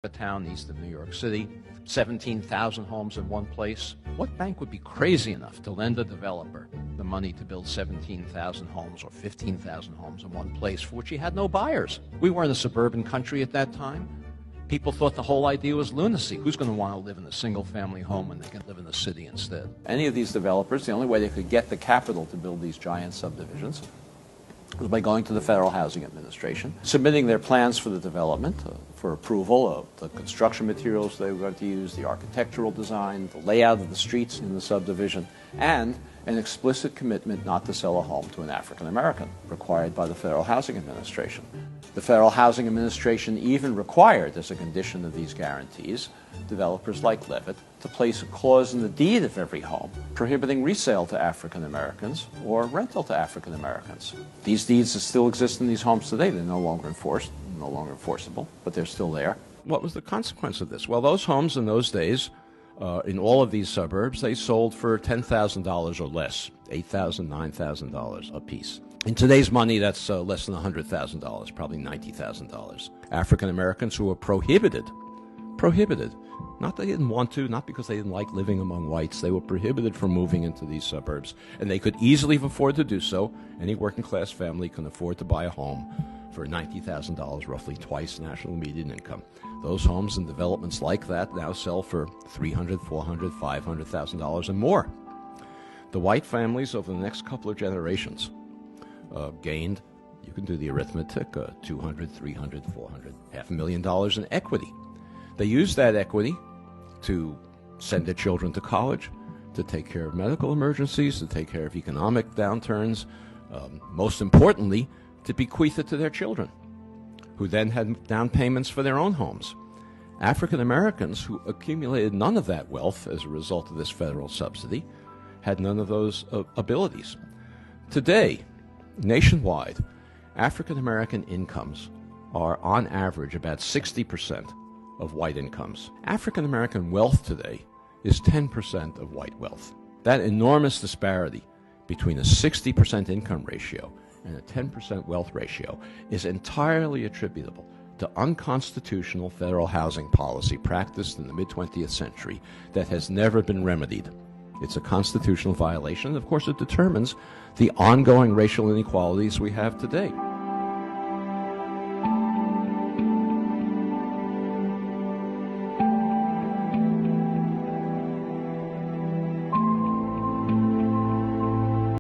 a town east of New York City, 17,000 homes in one place. What bank would be crazy enough to lend a developer the money to build 17,000 homes or 15,000 homes in one place for which he had no buyers? We were in a suburban country at that time. People thought the whole idea was lunacy. Who's going to want to live in a single-family home when they can live in the city instead? Any of these developers, the only way they could get the capital to build these giant subdivisions was by going to the Federal Housing Administration, submitting their plans for the development for approval of the construction materials they were going to use, the architectural design, the layout of the streets in the subdivision, and an explicit commitment not to sell a home to an African American, required by the Federal Housing Administration. The Federal Housing Administration even required, as a condition of these guarantees, developers like Levitt to place a clause in the deed of every home prohibiting resale to African Americans or rental to African Americans. These deeds still exist in these homes today. They're no longer enforced, no longer enforceable, but they're still there. What was the consequence of this? Well, those homes in those days, in all of these suburbs, they sold for $10,000 or less, $8,000, $9,000 a piece. In today's money, that's less than $100,000, probably $90,000. African Americans who were prohibited, not that they didn't want to, not because they didn't like living among whites, they were prohibited from moving into these suburbs, and they could easily afford to do so. Any working class family can afford to buy a home for $90,000, roughly twice national median income. Those homes and developments like that now sell for $300,000, $400,000, $500,000 and more. The white families over the next couple of generations gained, you can do the arithmetic, $200,000, $300,000, $400,000, $500,000 in equity. They used that equity to send their children to college, to take care of medical emergencies, to take care of economic downturns, most importantly, to bequeath it to their children, who then had down payments for their own homes. African Americans who accumulated none of that wealth as a result of this federal subsidy had none of those abilities. Today, nationwide, African American incomes are on average about 60% of white incomes. African American wealth today is 10% of white wealth. That enormous disparity between a 60% income ratio and a 10% wealth ratio is entirely attributable to unconstitutional federal housing policy practiced in the mid-20th century that has never been remedied. It's a constitutional violation, and of course it determines the ongoing racial inequalities we have today.